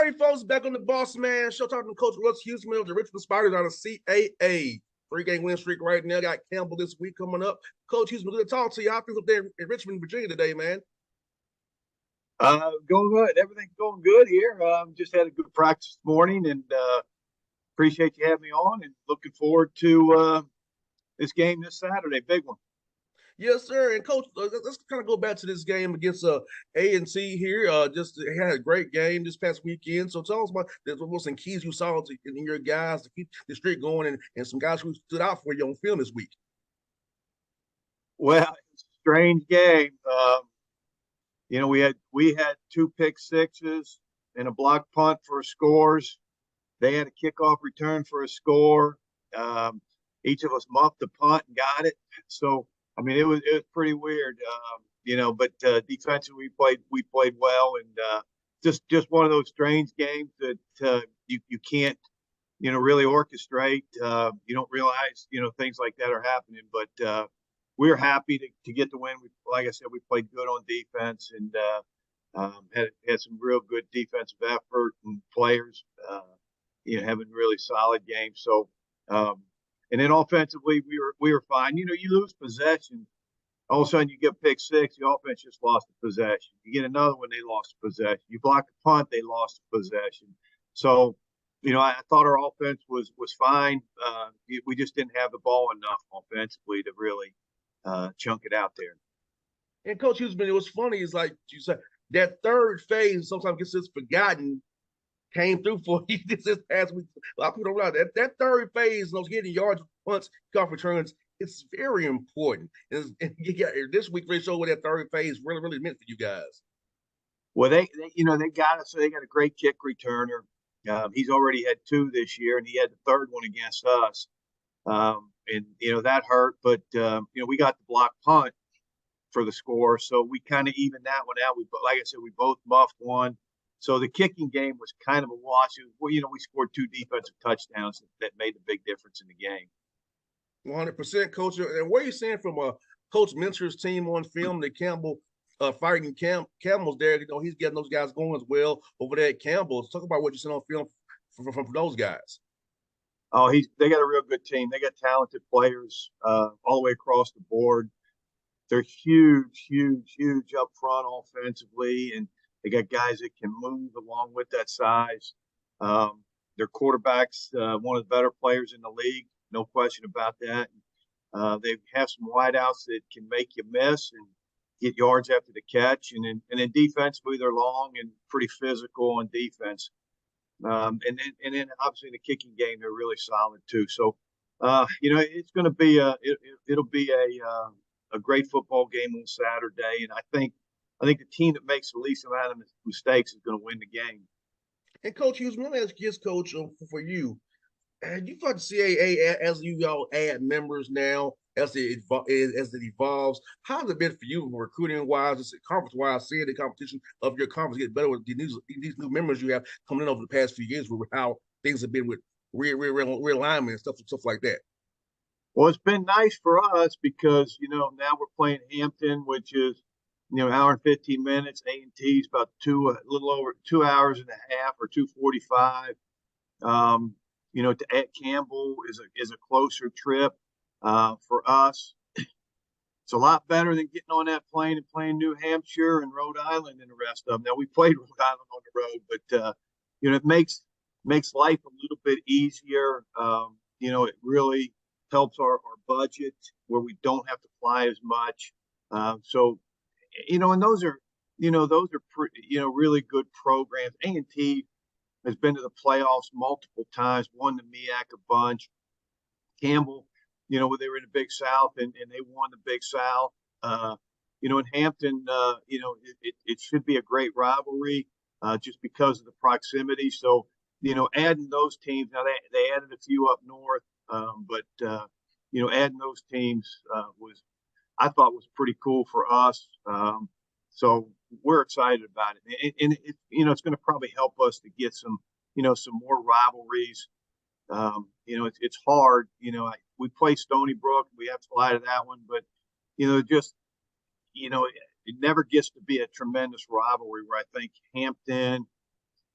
Alrighty, folks, back on the Bossman show, talking to Coach Russ Huesman of the Richmond Spiders on a CAA. Three-game win streak right now. Got Campbell this week coming up. Coach Huesman, good to talk to you. How things up there in Richmond, Virginia today, man? Going good. Everything's going good here. Just had a good practice this morning, and appreciate you having me on. And looking forward to this game this Saturday, big one. Yes, sir. And Coach, let's kind of go back to this game against A&T here. Just had a great game this past weekend. So tell us about what some keys you saw in your guys to keep the streak going, and some guys who stood out for you on film this week. Well, it's a strange game. We had two pick sixes and a block punt for scores. They had a kickoff return for a score. Each of us muffed the punt and got it. So I mean, it was pretty weird, But defensively, we played well, and just one of those strange games that you can't really orchestrate. You don't realize things like that are happening, but we're happy to get the win. Like I said, we played good on defense and had some real good defensive effort and players, having really solid games. So. And then offensively, we were fine. You lose possession. All of a sudden, you get pick six. The offense just lost the possession. You get another one, they lost the possession. You block the punt, they lost the possession. So, I thought our offense was fine. We just didn't have the ball enough offensively to really chunk it out there. And Coach Huesman, it was funny. It's like you said, that third phase sometimes gets forgotten. Came through for you this past week. A lot of people don't realize that third phase, those getting yards, punts, kickoff returns, it's very important. And you got this week really showed what that third phase really meant for you guys. Well, they got us. So they got a great kick returner. He's already had two this year, and he had the third one against us. And that hurt, but we got the block punt for the score, so we kind of evened that one out. Like I said, we both muffed one. So the kicking game was kind of a wash. We scored two defensive touchdowns that made a big difference in the game. 100%, Coach. And what are you saying from Coach Mentor's team on film that Campbell fighting Campbell's there? He's getting those guys going as well over there at Campbell. Talk about what you seen on film from those guys. Oh, they got a real good team. They got talented players all the way across the board. They're huge up front offensively, and they got guys that can move along with that size. Their quarterback's one of the better players in the league, no question about that. They have some wideouts that can make you miss and get yards after the catch. And then defensively, they're long and pretty physical on defense. And then obviously in the kicking game, they're really solid too. So, it's going to be it'll be a great football game on Saturday, and I think the team that makes the least amount of mistakes is going to win the game. And Coach Hughes, let me ask you this, Coach, for you. You thought the CAA, as you all add members now, as it evolves, how's it been for you recruiting-wise, conference-wise, seeing the competition of your conference get better with these new members you have coming in over the past few years, with how things have been with realignment and stuff like that? Well, it's been nice for us because, now we're playing Hampton, which is hour and 15 minutes. A&T is about a little over 2 hours and a half or 2:45. To at Campbell is a closer trip for us. It's a lot better than getting on that plane and playing New Hampshire and Rhode Island and the rest of them. Now we played Rhode Island on the road, but it makes life a little bit easier. It really helps our budget where we don't have to fly as much. And those are really good programs. A&T has been to the playoffs multiple times, won the MEAC a bunch. Campbell, they were in the Big South and they won the Big South. In Hampton, it should be a great rivalry just because of the proximity. So, adding those teams, now they added a few up north, but adding those teams I thought was pretty cool for us. So we're excited about it, and it's going to probably help us to get some more rivalries. It's hard. We play Stony Brook, we have to fly to that one, but it never gets to be a tremendous rivalry where I think Hampton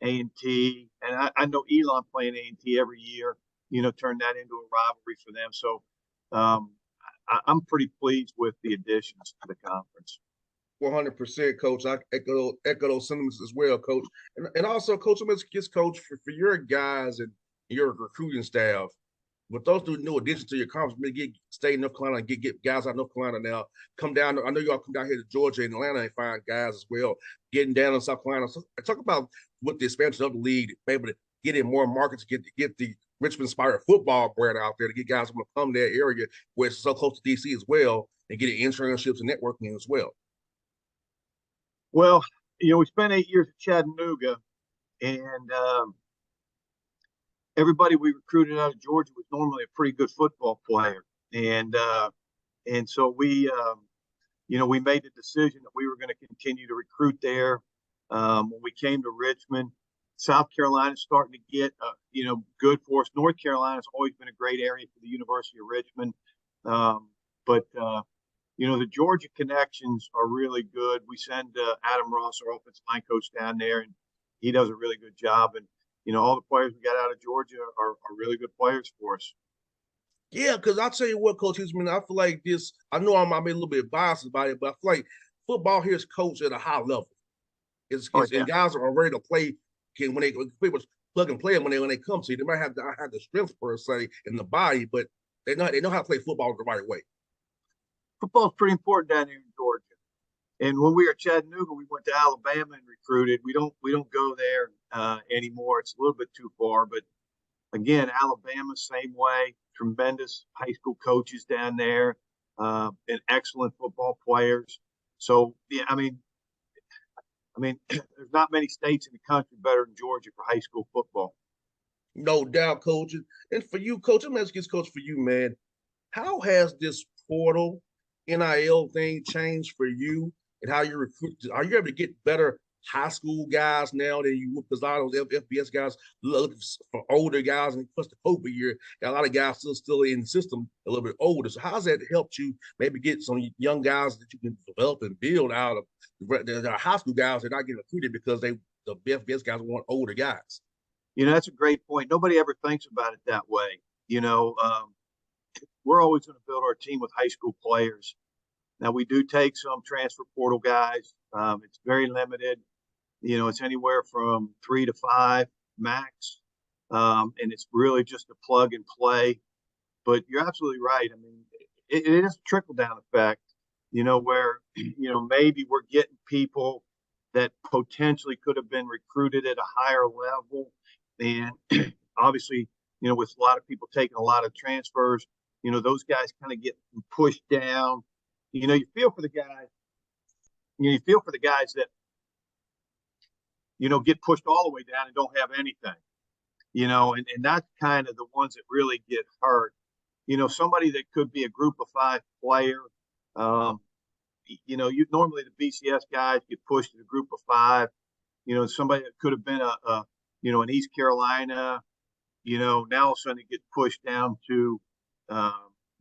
A&T, and I know Elon playing A&T every year, turn that into a rivalry for them. So um, I'm pretty pleased with the additions to the conference. 100%, Coach. I echo those sentiments as well, Coach. And also, Coach, I'm just Coach for your guys and your recruiting staff. With those new additions to your conference, maybe stay in North Carolina and get guys out of North Carolina now. Come down. I know y'all come down here to Georgia and Atlanta and find guys as well. Getting down in South Carolina. So talk about what the expansion of the league, able to get in more markets, get the Richmond inspired football brand out there to get guys to come to that area where it's so close to DC as well, and get internships and networking as well. Well, we spent 8 years at Chattanooga, and everybody we recruited out of Georgia was normally a pretty good football player, and so we made the decision that we were going to continue to recruit there. When we came to Richmond, South Carolina's starting to get good for us. North Carolina's always been a great area for the University of Richmond, but the Georgia connections are really good. We send Adam Ross, our offensive line coach, down there, and he does a really good job. And all the players we got out of Georgia are really good players for us. Yeah, because I'll tell you what, Coach Huesman, I feel like this. I know I'm a little bit biased about it, but I feel like football here is coached at a high level. And guys are ready to play. When people plug and play when they come to you, they might have the strength per se in the body, but they know how to play football the right way. Football is pretty important down here in Georgia. And when we were at Chattanooga, we went to Alabama and recruited. We don't go there anymore. It's a little bit too far. But again, Alabama, same way. Tremendous high school coaches down there, and excellent football players. So yeah, I mean, there's not many states in the country better than Georgia for high school football. No doubt, Coach. And for you, Coach, I'm asking this, Coach, for you, man. How has this portal NIL thing changed for you and how you recruit? Are you able to get better high school guys now than you would? Because a lot of those FBS guys look for older guys, and plus the COVID year, got a lot of guys still in the system a little bit older. So how's that helped you maybe get some young guys that you can develop and build out of the high school guys? They're not getting recruited because the FBS guys want older guys. That's a great point. Nobody ever thinks about it that way. We're always going to build our team with high school players. Now, we do take some transfer portal guys. It's very limited. It's anywhere from 3 to 5 max. And it's really just a plug and play. But you're absolutely right. I mean, it is a trickle down effect, where, maybe we're getting people that potentially could have been recruited at a higher level. And obviously, with a lot of people taking a lot of transfers, those guys kind of get pushed down. You feel for the guys. You feel for the guys that, get pushed all the way down and don't have anything. And that's kind of the ones that really get hurt. Somebody that could be a group of 5 player. You normally the BCS guys get pushed to the group of 5. Somebody that could have been an East Carolina. Now all of a sudden it gets pushed down to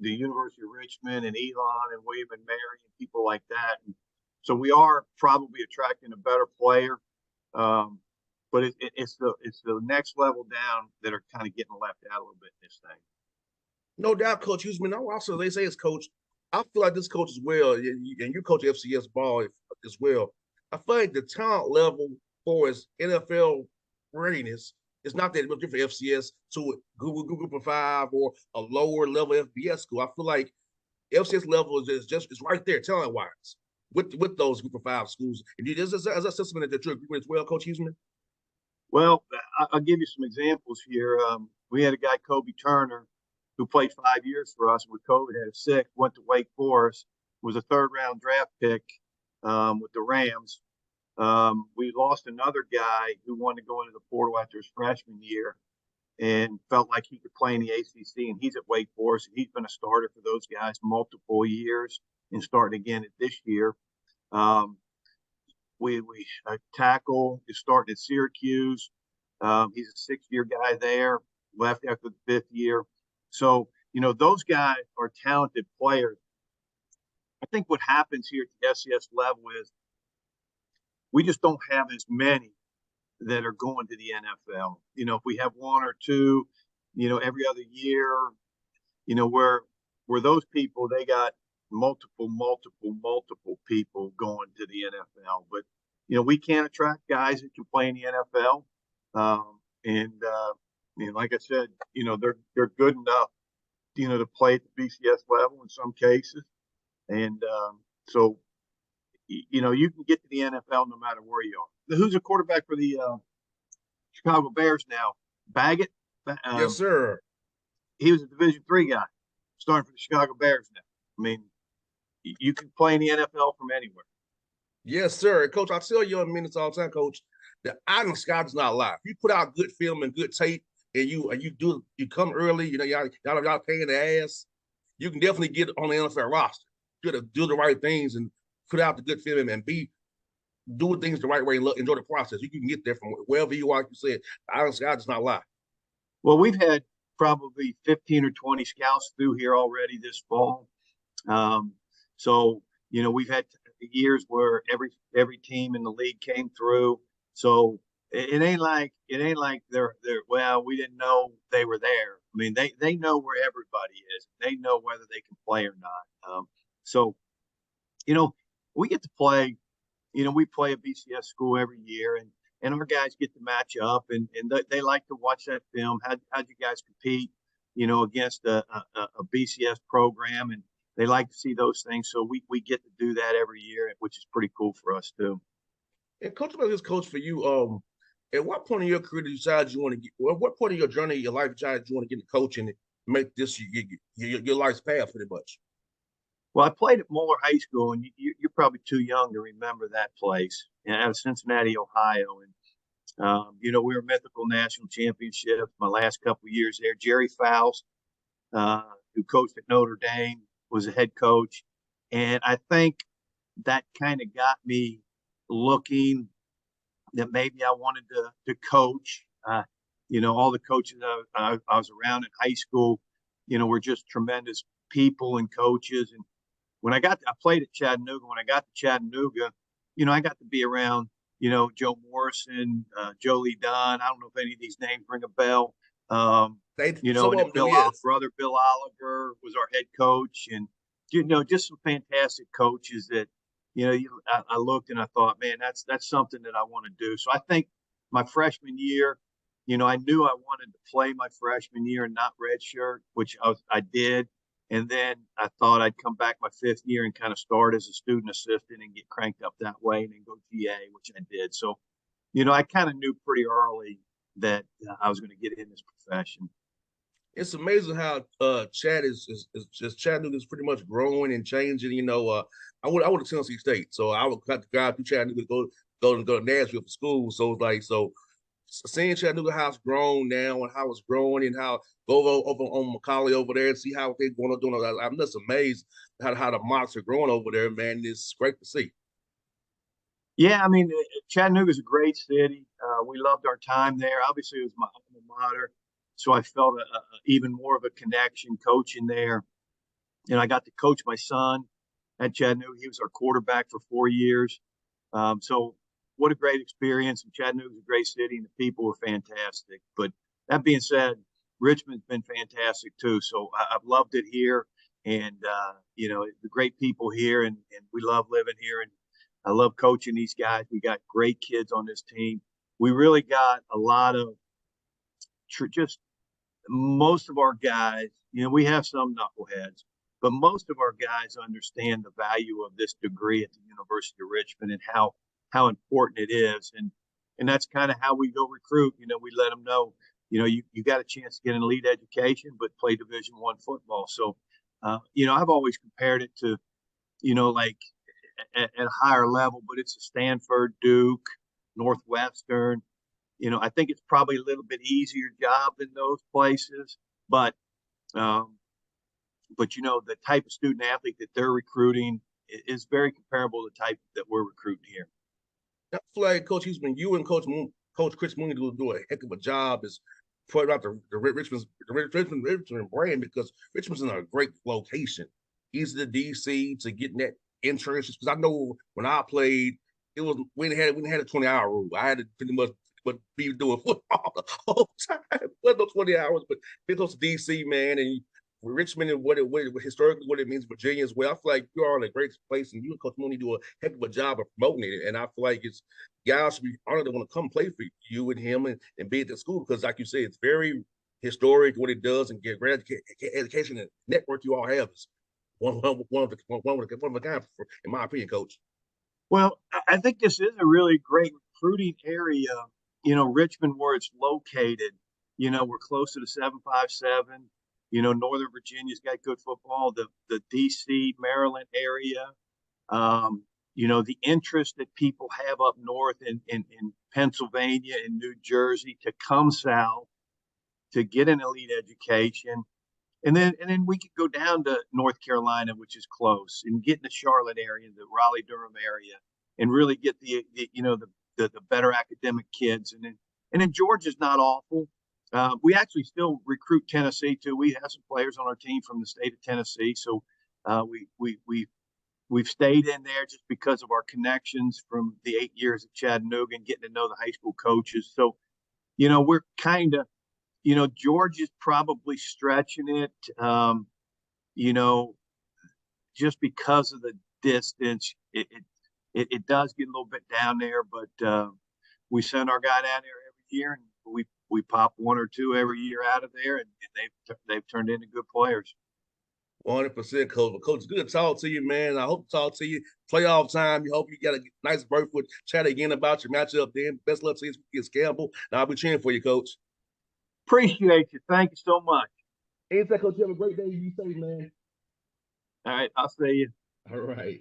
the University of Richmond and Elon and William and Mary and people like that. And so we are probably attracting a better player, but it's the next level down that are kind of getting left out a little bit in this thing. No doubt, Coach Huesman. Also, they say as coach, I feel like this coach as well, and you coach FCS ball as well. I feel like the talent level for his NFL readiness is not that much different for FCS to a group of 5 or a lower level FBS school. I feel like FCS level is right there talent wise with those group of 5 schools. And is that assessment that you agree with as well, Coach Huesman? Well, I'll give you some examples here. We had a guy, Kobe Turner, who played 5 years for us with COVID, had a 6, went to Wake Forest, was a 3rd-round draft pick with the Rams. We lost another guy who wanted to go into the portal after his freshman year and felt like he could play in the ACC, and he's at Wake Forest. He's been a starter for those guys multiple years and starting again this year. We tackle is starting at Syracuse. He's a 6-year guy there, left after the 5th year. So, those guys are talented players. I think what happens here at the FCS level is we just don't have as many that are going to the NFL. If we have one or two, every other year, where those people, they got multiple people going to the NFL. But we can't attract guys that can play in the NFL. And like I said, they're good enough, to play at the BCS level in some cases. And so, you can get to the NFL no matter where you are. Who's a quarterback for the Chicago Bears now? Baggett. Yes, Um, sir. he was a Division III guy, starting for the Chicago Bears now. I mean, you can play in the NFL from anywhere. Yes, sir. Coach, I tell you in minutes all the time, Coach, the eye in the sky does not lie. If you put out good film and good tape, and you come early, y'all paying the ass, you can definitely get on the NFL roster. You got to do the right things and put out the good film and be doing things the right way and enjoy the process. You can get there from wherever you are. Like you said, the eye in the sky does not lie. Well, we've had probably 15 or 20 scouts through here already this fall. Um, so we've had years where every team in the league came through. So it ain't like they're well, we didn't know they were there. I mean, they know where everybody is. They know whether they can play or not. So you know we get to play. We play a BCS school every year, and our guys get to match up, and they like to watch that film. How'd you guys compete, against a BCS program, and they like to see those things. So we get to do that every year, which is pretty cool for us too. And coach, about this coach for you, at what point in your career did you decide you want to get? Well, what point of your journey, your life, decided you want to get into coaching and make this your life's path pretty much? Well, I played at Moeller High School, and you're probably too young to remember that place. Out of Cincinnati, Ohio, and we were mythical national championships. My last couple of years there, Jerry Faust, uh, who coached at Notre Dame, was a head coach, and I think that kind of got me looking that maybe I wanted to coach. All the coaches I was around in high school, were just tremendous people and coaches. And I played at Chattanooga. When I got to Chattanooga, I got to be around, Joe Morrison, Joe Lee Dunn. I don't know if any of these names ring a bell. They some And of then them do, yes. brother Bill Oliver was our head coach, and just some fantastic coaches that I looked and I thought, man, that's something that I want to do. So I think my freshman year, I knew I wanted to play my freshman year and not redshirt, which I did. And then I thought I'd come back my fifth year and kind of start as a student assistant and get cranked up that way and then go GA, which I did. So, I kind of knew pretty early that I was going to get in this profession. It's amazing how Chad is just Chattanooga is pretty much growing and changing. I went to Tennessee State, so I would have to drive through Chattanooga to go to Nashville for school. So it's like seeing Chattanooga how it's grown now and how it's growing and how go over on Macaulay over there and see how they're going to do. I'm just amazed how the Mocs are growing over there, man. It's great to see. Yeah, I mean, Chattanooga is a great city. We loved our time there. Obviously, it was my alma mater, so I felt even more of a connection coaching there. And I got to coach my son at Chattanooga. He was our quarterback for 4 years. So what a great experience. And Chattanooga is a great city, and the people were fantastic. But that being said, Richmond's been fantastic too. So I've loved it here, and the great people here, and we love living here. And I love coaching these guys. We got great kids on this team. We really got a lot of just most of our guys. We have some knuckleheads, but most of our guys understand the value of this degree at the University of Richmond and how important it is. And that's kind of how we go recruit. We let them know, you got a chance to get an elite education, but play Division I football. So, I've always compared it to, like at a higher level, but it's a Stanford, Duke, Northwestern. I think it's probably a little bit easier job than those places, but um, the type of student athlete that they're recruiting is very comparable to the type that we're recruiting here. I feel like Coach Huesman, you and Coach Chris Mooney do a heck of a job as putting out the Richmond brand because Richmond's in a great location. Easy to DC to getting that insurance because I know when I played, it was we didn't have a 20-hour rule. I had to pretty much but be doing football the whole time. Well, no 20 hours, but be close to DC, man, and Richmond and what historically what it means Virginia as well. I feel like you are in a great place, and you and Coach Mooney do a heck of a job of promoting it. And I feel like it's guys should be honored to want to come play for you and him and be at the school because, like you said, it's very historic what it does and get great education and network you all have is one of a kind, in my opinion, Coach. Well, I think this is a really great recruiting area. Richmond, where it's located, we're close to the 757. Northern Virginia's got good football. The DC, Maryland area. The interest that people have up north in Pennsylvania and New Jersey to come south to get an elite education. And then we could go down to North Carolina, which is close, and get in the Charlotte area, the Raleigh Durham area, and really get the better academic kids. And then Georgia's not awful. We actually still recruit Tennessee too. We have some players on our team from the state of Tennessee, so we've stayed in there just because of our connections from the 8 years at Chattanooga and getting to know the high school coaches. So we're kind of Georgia's probably stretching it, just because of the distance. It does get a little bit down there, but we send our guy down there every year, and we pop one or two every year out of there, and they've turned into good players. 100%, Coach. But Coach, good to talk to you, man. I hope to talk to you playoff time. You hope you got a nice berth with chat again about your matchup. Then best luck to you against Campbell. And I'll be cheering for you, Coach. Appreciate you. Thank you so much. Anytime, Coach. You have a great day. You safe, man. All right, I'll see you. All right.